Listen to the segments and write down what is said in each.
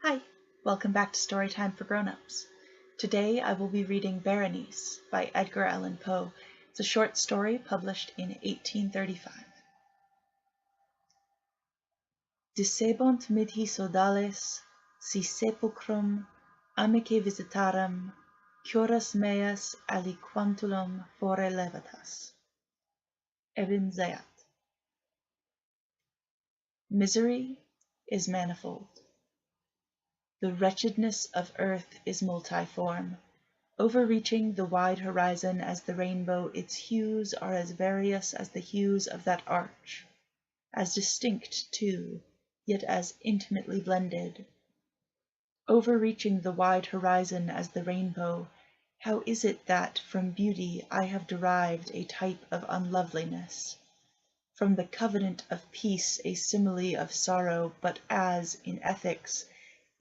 Hi, welcome back to Storytime for Grown-Ups. Today I will be reading Berenice by Edgar Allan Poe. It's a short story published in 1835. Decebunt mihi sodales, si sepulchrum amice visitaram, curas meas aliquantulum fore levatas. Ebn Zayat. Misery is manifold. The wretchedness of earth is multiform, overreaching the wide horizon as the rainbow. Its hues are as various as the hues of that arch, as distinct, too, yet as intimately blended. Overreaching the wide horizon as the rainbow, how is it that from beauty I have derived a type of unloveliness? From the covenant of peace a simile of sorrow, but as, in ethics,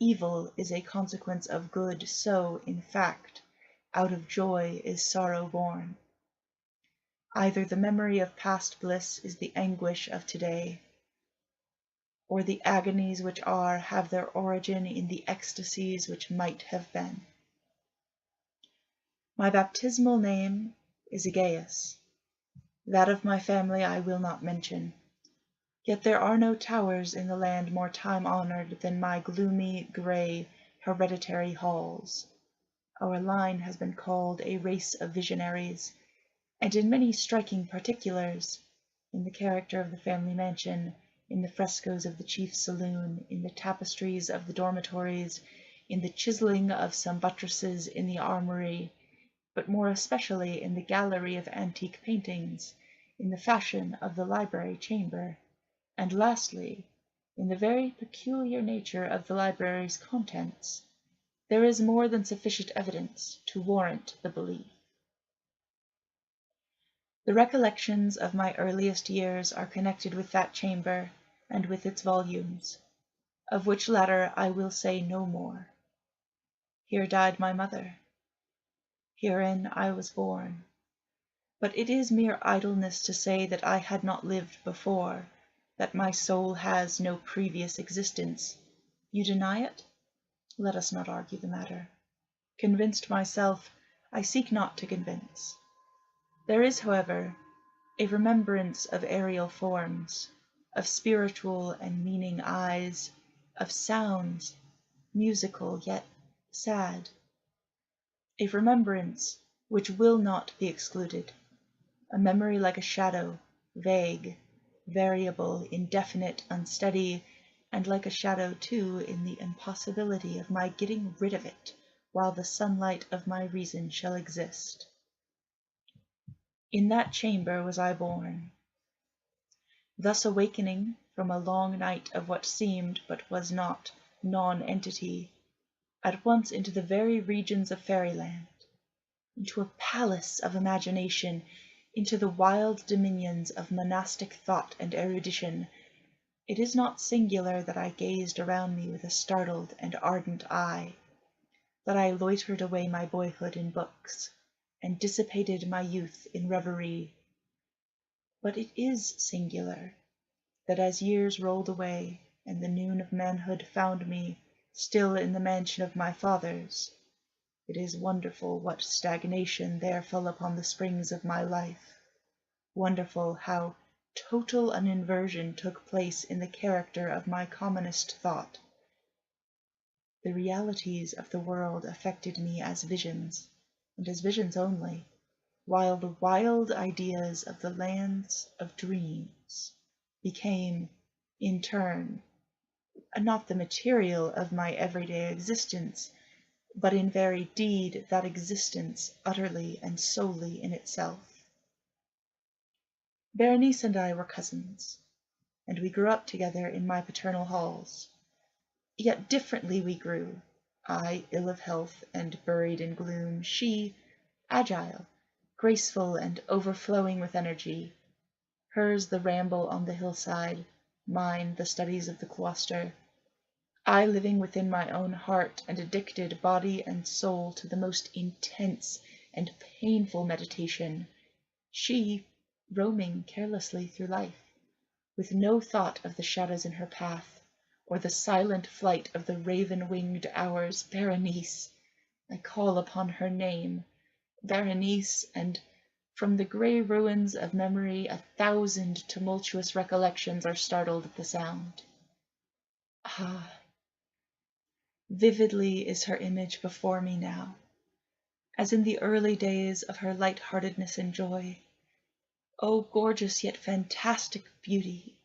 evil is a consequence of good, so, in fact, out of joy is sorrow born. Either the memory of past bliss is the anguish of today, or the agonies which are have their origin in the ecstasies which might have been. My baptismal name is Aegeus. That of my family I will not mention. Yet there are no towers in the land more time-honored than my gloomy, grey, hereditary halls. Our line has been called a race of visionaries, and in many striking particulars, in the character of the family mansion, in the frescoes of the chief saloon, in the tapestries of the dormitories, in the chiselling of some buttresses in the armory, but more especially in the gallery of antique paintings, in the fashion of the library chamber, and lastly, in the very peculiar nature of the library's contents, there is more than sufficient evidence to warrant the belief. The recollections of my earliest years are connected with that chamber and with its volumes, of which latter I will say no more. Here died my mother. Herein I was born. But it is mere idleness to say that I had not lived before, that my soul has no previous existence. You deny it? Let us not argue the matter. Convinced myself, I seek not to convince. There is, however, a remembrance of aerial forms, of spiritual and meaning eyes, of sounds, musical yet sad. A remembrance which will not be excluded, a memory like a shadow, vague, variable, indefinite, unsteady, and like a shadow, too, in the impossibility of my getting rid of it while the sunlight of my reason shall exist. In that chamber was I born, thus awakening from a long night of what seemed but was not non-entity, at once into the very regions of fairyland, into a palace of imagination, into the wild dominions of monastic thought and erudition. It is not singular that I gazed around me with a startled and ardent eye, that I loitered away my boyhood in books, and dissipated my youth in reverie. But it is singular that as years rolled away, and the noon of manhood found me still in the mansion of my fathers, it is wonderful what stagnation there fell upon the springs of my life, wonderful how total an inversion took place in the character of my commonest thought. The realities of the world affected me as visions, and as visions only, while the wild ideas of the lands of dreams became, in turn, not the material of my everyday existence, but in very deed that existence utterly and solely in itself. Berenice and I were cousins, and we grew up together in my paternal halls. Yet differently we grew, I ill of health and buried in gloom, she agile, graceful and overflowing with energy, hers the ramble on the hillside, mine the studies of the cloister, I living within my own heart and addicted body and soul to the most intense and painful meditation, she roaming carelessly through life, with no thought of the shadows in her path, or the silent flight of the raven-winged hours. Berenice! I call upon her name, Berenice, and from the grey ruins of memory 1,000 tumultuous recollections are startled at the sound. Ah! Vividly is her image before me now, as in the early days of her light-heartedness and joy. O gorgeous yet fantastic beauty!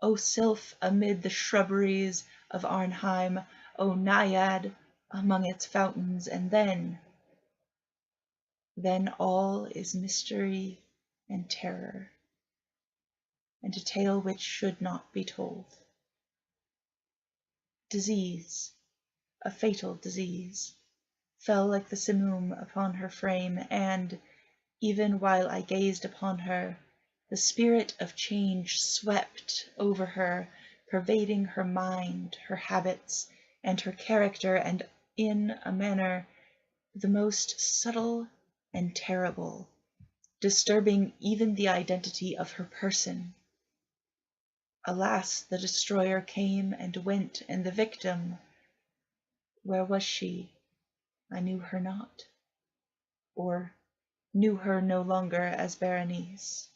O sylph amid the shrubberies of Arnheim! O naiad among its fountains! And then all is mystery and terror, and a tale which should not be told. Disease, a fatal disease, fell like the simoom upon her frame, and, even while I gazed upon her, the spirit of change swept over her, pervading her mind, her habits, and her character, and in a manner the most subtle and terrible, disturbing even the identity of her person. Alas, the destroyer came and went, and the victim, where was she? I knew her not, or knew her no longer as Berenice.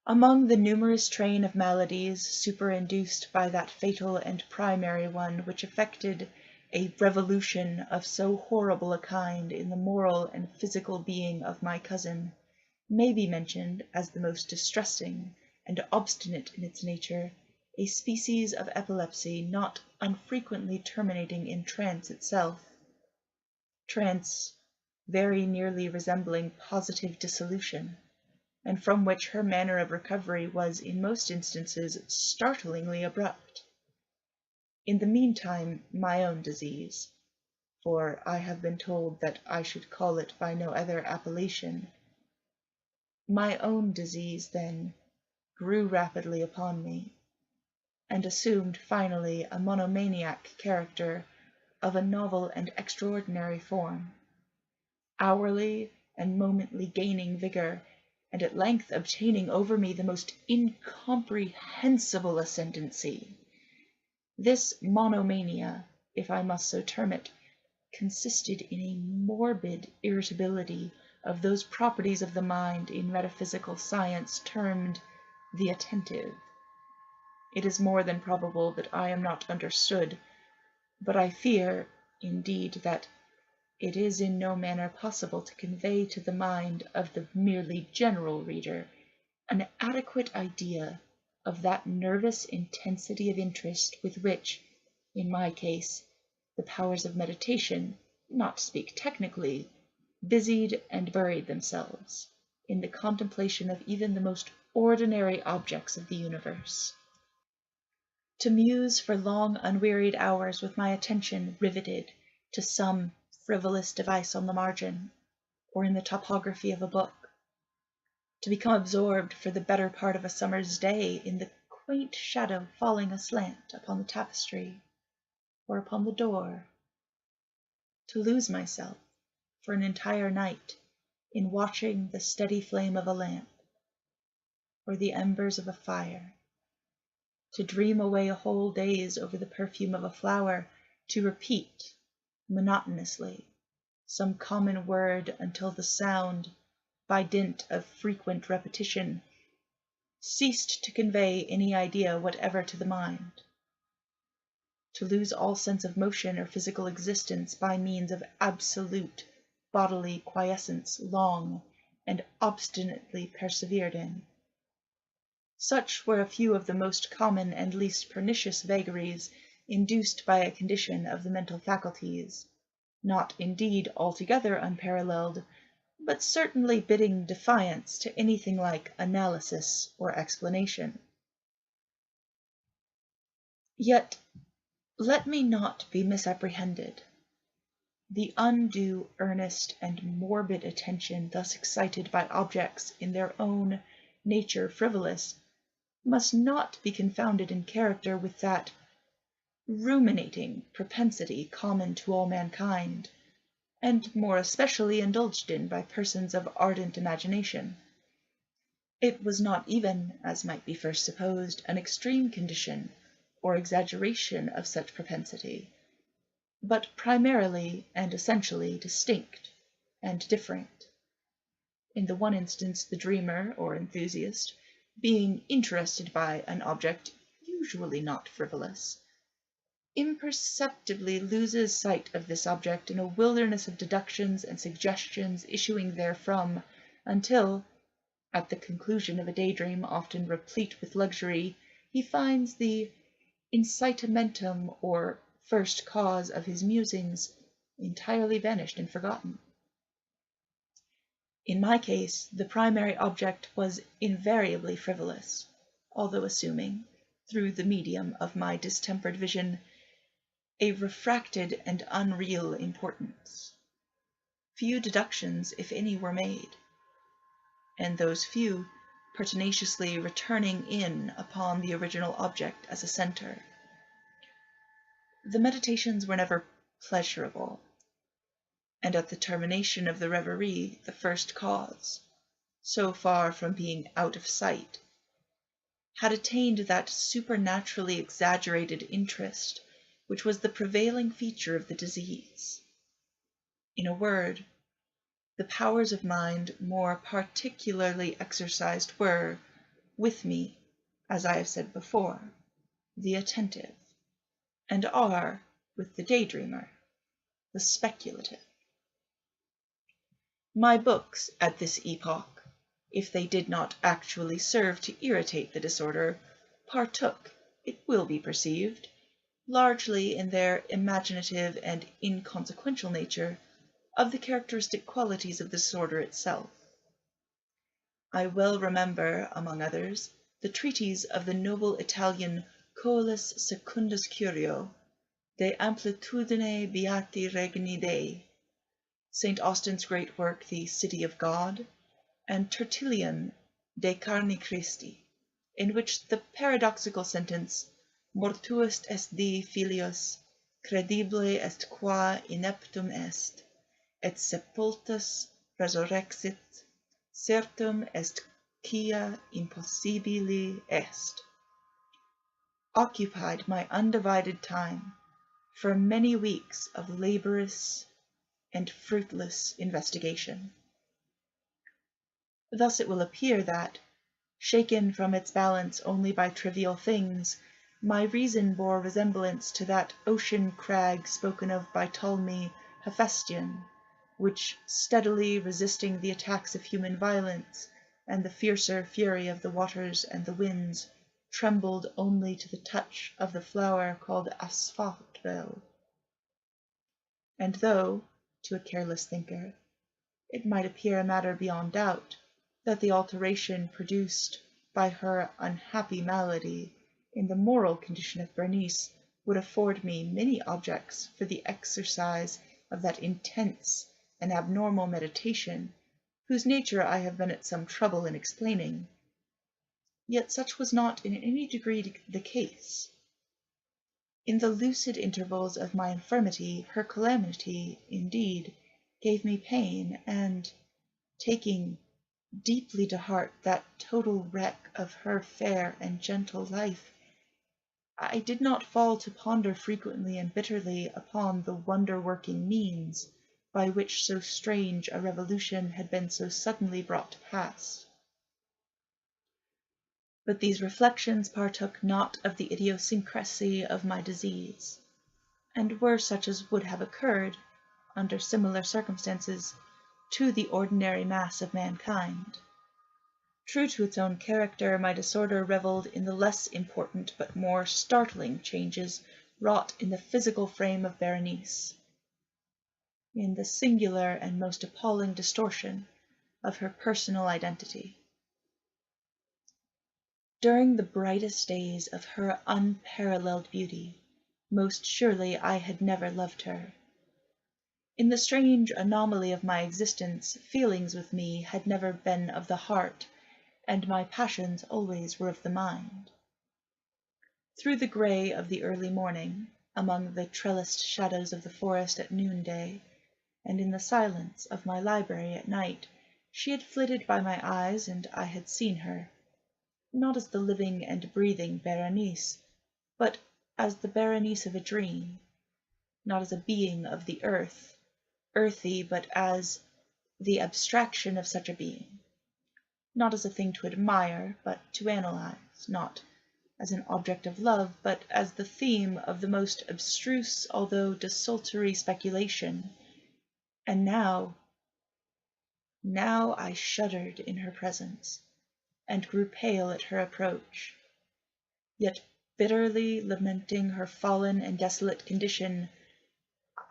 Among the numerous train of maladies superinduced by that fatal and primary one which effected a revolution of so horrible a kind in the moral and physical being of my cousin, may be mentioned as the most distressing and obstinate in its nature, a species of epilepsy not unfrequently terminating in trance itself, trance very nearly resembling positive dissolution, and from which her manner of recovery was in most instances startlingly abrupt. In the meantime, my own disease, for I have been told that I should call it by no other appellation, my own disease, then, grew rapidly upon me, and assumed finally a monomaniac character of a novel and extraordinary form, hourly and momently gaining vigor, and at length obtaining over me the most incomprehensible ascendancy. This monomania, if I must so term it, consisted in a morbid irritability of those properties of the mind in metaphysical science termed the attentive. It is more than probable that I am not understood, but I fear, indeed, that it is in no manner possible to convey to the mind of the merely general reader an adequate idea of that nervous intensity of interest with which, in my case, the powers of meditation, not to speak technically, busied and buried themselves in the contemplation of even the most ordinary objects of the universe. To muse for long unwearied hours with my attention riveted to some frivolous device on the margin, or in the topography of a book, to become absorbed for the better part of a summer's day in the quaint shadow falling aslant upon the tapestry or upon the door, to lose myself for an entire night in watching the steady flame of a lamp or the embers of a fire, to dream away whole days over the perfume of a flower, to repeat monotonously some common word until the sound, by dint of frequent repetition, ceased to convey any idea whatever to the mind, to lose all sense of motion or physical existence by means of absolute bodily quiescence long and obstinately persevered in. Such were a few of the most common and least pernicious vagaries induced by a condition of the mental faculties, not indeed altogether unparalleled, but certainly bidding defiance to anything like analysis or explanation. Yet let me not be misapprehended. The undue, earnest, and morbid attention thus excited by objects in their own nature frivolous must not be confounded in character with that ruminating propensity common to all mankind, and more especially indulged in by persons of ardent imagination. It was not even, as might be first supposed, an extreme condition or exaggeration of such propensity, but primarily and essentially distinct and different. In the one instance, the dreamer or enthusiast, being interested by an object usually not frivolous, imperceptibly loses sight of this object in a wilderness of deductions and suggestions issuing therefrom, until, at the conclusion of a daydream often replete with luxury, he finds the incitamentum or first cause of his musings entirely vanished and forgotten. In my case, the primary object was invariably frivolous, although assuming, through the medium of my distempered vision, a refracted and unreal importance. Few deductions, if any, were made, and those few pertinaciously returning in upon the original object as a centre. The meditations were never pleasurable, and at the termination of the reverie, the first cause, so far from being out of sight, had attained that supernaturally exaggerated interest which was the prevailing feature of the disease. In a word, the powers of mind more particularly exercised were, with me, as I have said before, the attentive, and are, with the daydreamer, the speculative. My books at this epoch, if they did not actually serve to irritate the disorder, partook, it will be perceived, largely in their imaginative and inconsequential nature, of the characteristic qualities of the disorder itself. I well remember, among others, the treatise of the noble Italian Coelus Secundus Curio, De Amplitudine Beati Regni Dei, St. Austin's great work, The City of God, and Tertullian, De Carni Christi, in which the paradoxical sentence, Mortuus est Dei filius, credible est qua ineptum est, et sepultus resurrexit, certum est quia impossibile est, occupied my undivided time for many weeks of laborious and fruitless investigation. Thus it will appear that, shaken from its balance only by trivial things, my reason bore resemblance to that ocean crag spoken of by Ptolemy Hephaestion, which, steadily resisting the attacks of human violence and the fiercer fury of the waters and the winds, trembled only to the touch of the flower called asphodel. And though, to a careless thinker, it might appear a matter beyond doubt that the alteration produced by her unhappy malady in the moral condition of Berenice would afford me many objects for the exercise of that intense and abnormal meditation, whose nature I have been at some trouble in explaining, yet such was not in any degree the case. In the lucid intervals of my infirmity, her calamity, indeed, gave me pain, and, taking deeply to heart that total wreck of her fair and gentle life, I did not fall to ponder frequently and bitterly upon the wonder-working means by which so strange a revolution had been so suddenly brought to pass. But these reflections partook not of the idiosyncrasy of my disease, and were such as would have occurred, under similar circumstances, to the ordinary mass of mankind. True to its own character, my disorder revelled in the less important but more startling changes wrought in the physical frame of Berenice, in the singular and most appalling distortion of her personal identity. During the brightest days of her unparalleled beauty, most surely I had never loved her. In the strange anomaly of my existence, feelings with me had never been of the heart, and my passions always were of the mind. Through the grey of the early morning, among the trellised shadows of the forest at noonday, and in the silence of my library at night, she had flitted by my eyes, and I had seen her, not as the living and breathing Berenice, but as the Berenice of a dream, not as a being of the earth, earthy, but as the abstraction of such a being, not as a thing to admire, but to analyze, not as an object of love, but as the theme of the most abstruse, although desultory speculation. And now I shuddered in her presence, and grew pale at her approach. Yet bitterly lamenting her fallen and desolate condition,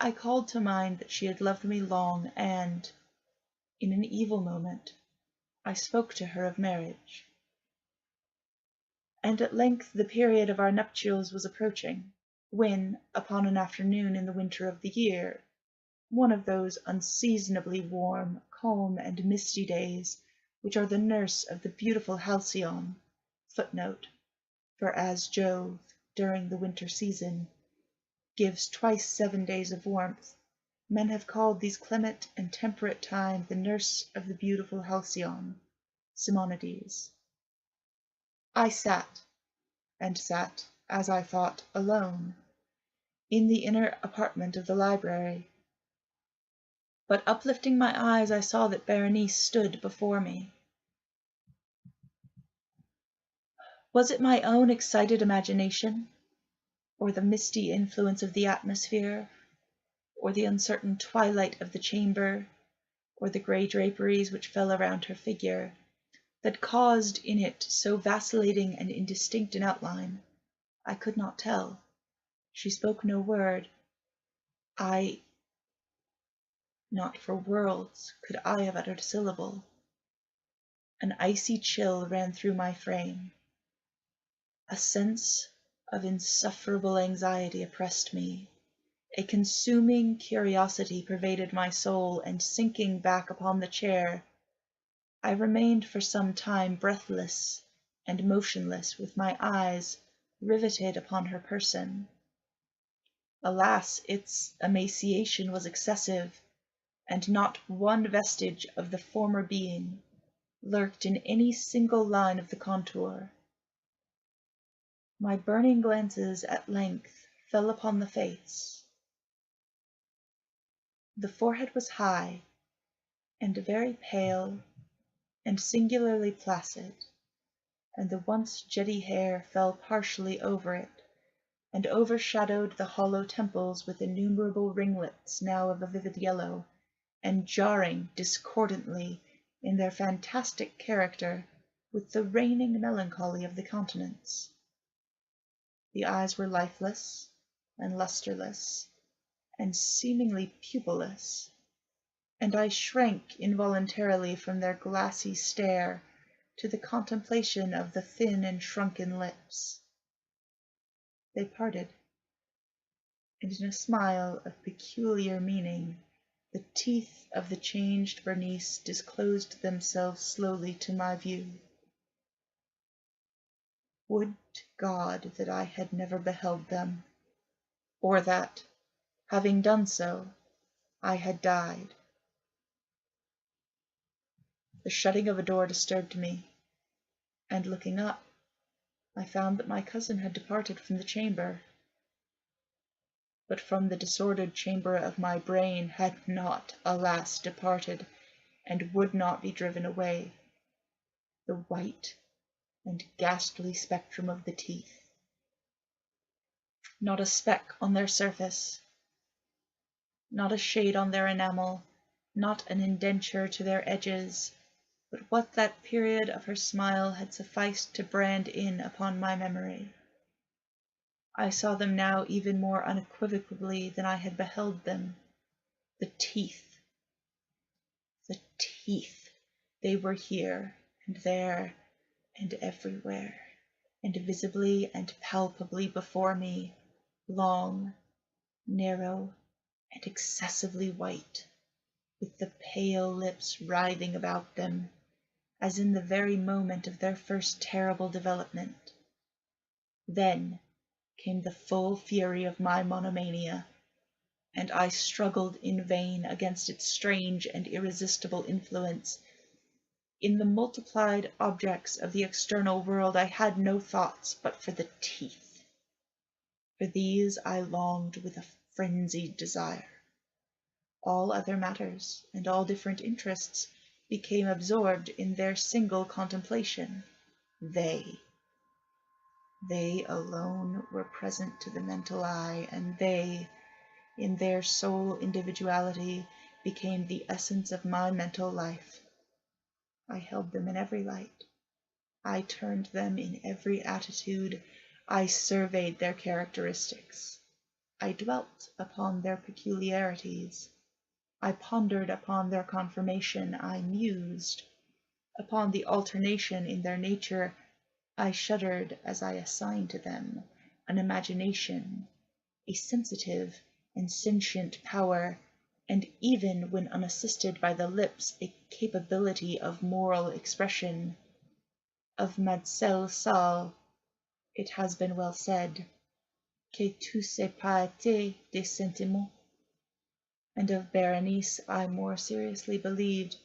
I called to mind that she had loved me long, and, in an evil moment, I spoke to her of marriage. And at length the period of our nuptials was approaching, when, upon an afternoon in the winter of the year, one of those unseasonably warm, calm, and misty days which are the nurse of the beautiful halcyon, for as Jove, during the winter season, gives twice 7 days of warmth, men have called these clement and temperate time the nurse of the beautiful halcyon, Simonides. I sat, as I thought, alone, in the inner apartment of the library. But uplifting my eyes, I saw that Berenice stood before me. Was it my own excited imagination, or the misty influence of the atmosphere, or the uncertain twilight of the chamber, or the grey draperies which fell around her figure, that caused in it so vacillating and indistinct an outline? I could not tell. She spoke no word. Not for worlds could I have uttered a syllable. An icy chill ran through my frame. A sense of insufferable anxiety oppressed me. A consuming curiosity pervaded my soul, and sinking back upon the chair, I remained for some time breathless and motionless, with my eyes riveted upon her person. Alas, its emaciation was excessive, and not one vestige of the former being lurked in any single line of the contour. My burning glances at length fell upon the face. The forehead was high, and very pale, and singularly placid, and the once jetty hair fell partially over it, and overshadowed the hollow temples with innumerable ringlets now of a vivid yellow, and jarring discordantly in their fantastic character with the reigning melancholy of the countenance. The eyes were lifeless and lustreless, and seemingly pupilless, and I shrank involuntarily from their glassy stare to the contemplation of the thin and shrunken lips. They parted, and in a smile of peculiar meaning, the teeth of the changed Berenice disclosed themselves slowly to my view. Would to God that I had never beheld them, or that, having done so, I had died. The shutting of a door disturbed me, and looking up, I found that my cousin had departed from the chamber, but from the disordered chamber of my brain had not, alas, departed, and would not be driven away, the white and ghastly spectrum of the teeth. Not a speck on their surface, not a shade on their enamel, not an indenture to their edges, but what that period of her smile had sufficed to brand in upon my memory. I saw them now even more unequivocally than I had beheld them. The teeth. The teeth. They were here, and there, and everywhere, and visibly and palpably before me, long, narrow, and excessively white, with the pale lips writhing about them, as in the very moment of their first terrible development. Then came the full fury of my monomania, and I struggled in vain against its strange and irresistible influence. In the multiplied objects of the external world I had no thoughts but for the teeth. For these I longed with a frenzied desire. All other matters and all different interests became absorbed in their single contemplation. They alone were present to the mental eye, and they, in their sole individuality, became the essence of my mental life. I held them in every light. I turned them in every attitude. I surveyed their characteristics. I dwelt upon their peculiarities. I pondered upon their conformation. I mused upon the alternation in their nature. I shuddered as I assigned to them an imagination, a sensitive and sentient power, and even when unassisted by the lips, a capability of moral expression. Of Mademoiselle Salle it has been well said, que tout c'est pas été des sentiments, and of Berenice I more seriously believed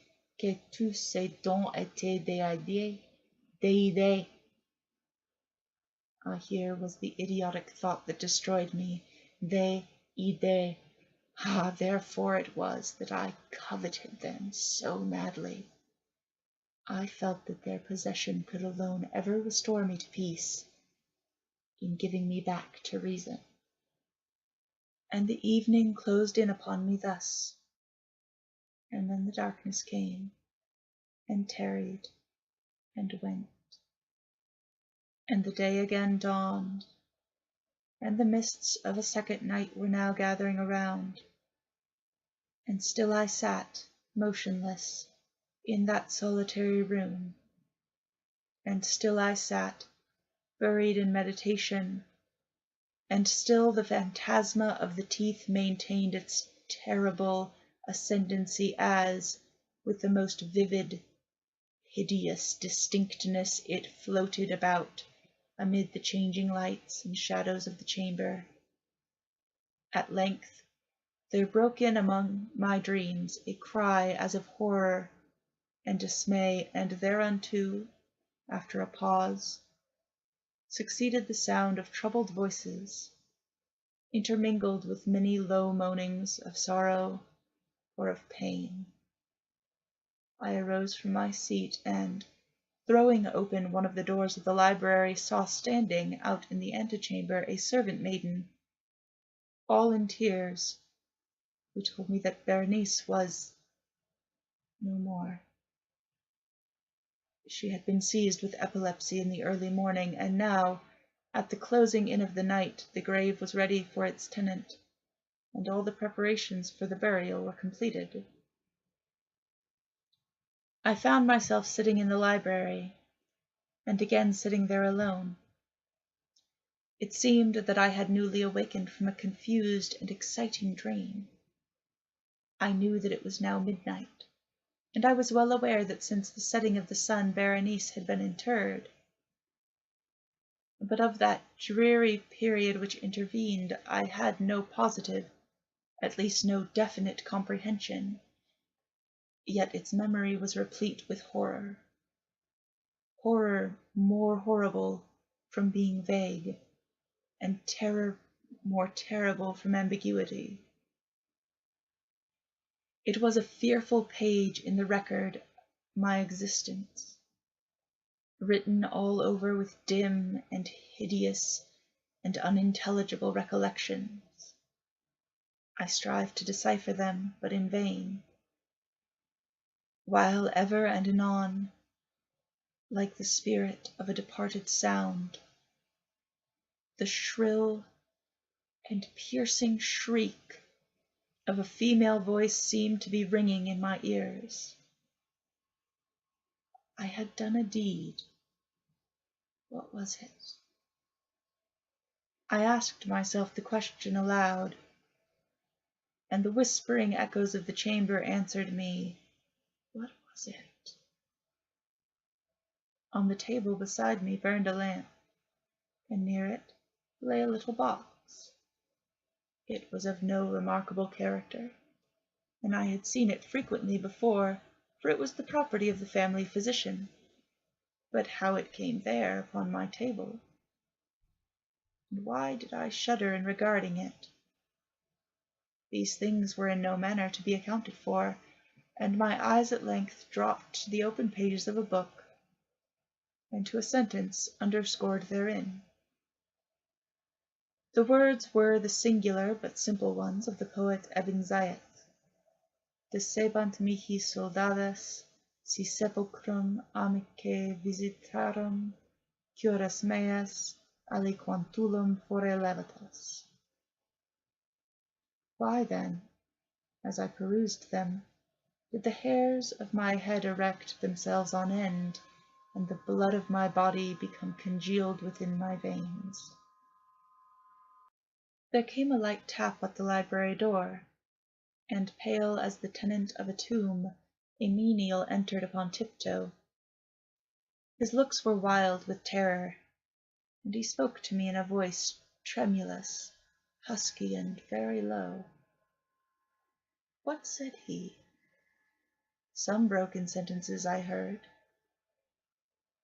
que tous ces dons étaient des idées. Ah, here was the idiotic thought that destroyed me. Des idées. Ah, therefore it was that I coveted them so madly. I felt that their possession could alone ever restore me to peace, in giving me back to reason. And the evening closed in upon me thus, and then the darkness came, and tarried, and went. And the day again dawned, and the mists of a second night were now gathering around, and still I sat, motionless, in that solitary room, and still I sat, buried in meditation, and still the phantasma of the teeth maintained its terrible ascendancy as, with the most vivid, hideous distinctness, it floated about amid the changing lights and shadows of the chamber. At length there broke in among my dreams a cry as of horror and dismay, and thereunto, after a pause, succeeded the sound of troubled voices, intermingled with many low moanings of sorrow or of pain. I arose from my seat and, throwing open one of the doors of the library, saw standing out in the antechamber a servant maiden, all in tears, who told me that Berenice was no more. She had been seized with epilepsy in the early morning, and now, at the closing in of the night, the grave was ready for its tenant, and all the preparations for the burial were completed. I found myself sitting in the library, and again sitting there alone. It seemed that I had newly awakened from a confused and exciting dream. I knew that it was now midnight, and I was well aware that since the setting of the sun Berenice had been interred. But of that dreary period which intervened I had no positive, at least no definite comprehension, yet its memory was replete with horror. Horror more horrible from being vague, and terror more terrible from ambiguity. It was a fearful page in the record of my existence, written all over with dim and hideous and unintelligible recollections. I strived to decipher them, but in vain, while ever and anon, like the spirit of a departed sound, the shrill and piercing shriek of a female voice seemed to be ringing in my ears. I had done a deed. What was it? I asked myself the question aloud, and the whispering echoes of the chamber answered me, what was it? On the table beside me burned a lamp, and near it lay a little box. It was of no remarkable character, and I had seen it frequently before, for it was the property of the family physician. But how it came there upon my table, and why did I shudder in regarding it? These things were in no manner to be accounted for, and my eyes at length dropped to the open pages of a book, and to a sentence underscored therein. The words were the singular but simple ones of the poet Ebn Zayat: Desebant mihi soldades, si sepulchrum amicae visitarum, curas meas, aliquantulum fore levatas. Why, then, as I perused them, did the hairs of my head erect themselves on end, and the blood of my body become congealed within my veins? There came a light tap at the library door, and, pale as the tenant of a tomb, a menial entered upon tiptoe. His looks were wild with terror, and he spoke to me in a voice tremulous, husky, and very low. What said he? Some broken sentences I heard.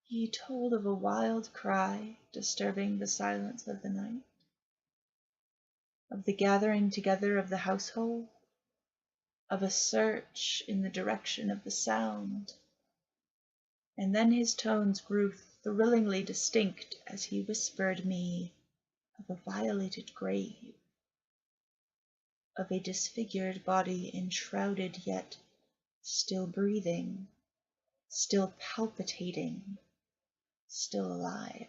He told of a wild cry disturbing the silence of the night, of the gathering together of the household, of a search in the direction of the sound, and then his tones grew thrillingly distinct as he whispered me of a violated grave, of a disfigured body enshrouded yet still breathing, still palpitating, still alive.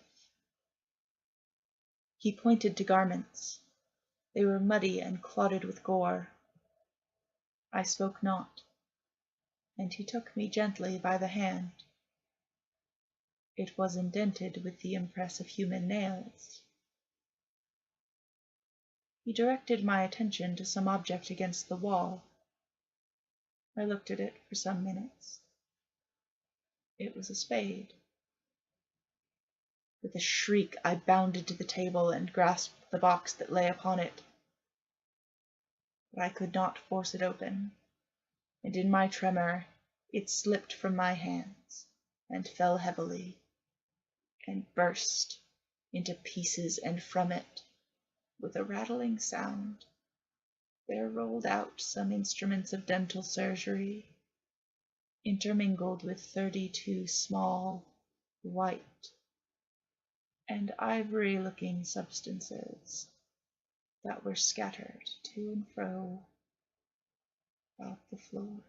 He pointed to garments. They were muddy and clotted with gore. I spoke not, and he took me gently by the hand. It was indented with the impress of human nails. He directed my attention to some object against the wall. I looked at it for some minutes. It was a spade. With a shriek, I bounded to the table and grasped the box that lay upon it. But I could not force it open, and in my tremor it slipped from my hands and fell heavily, and burst into pieces, and from it, with a rattling sound, there rolled out some instruments of dental surgery, intermingled with 32 small, white, and ivory-looking substances that were scattered to and fro about the floor.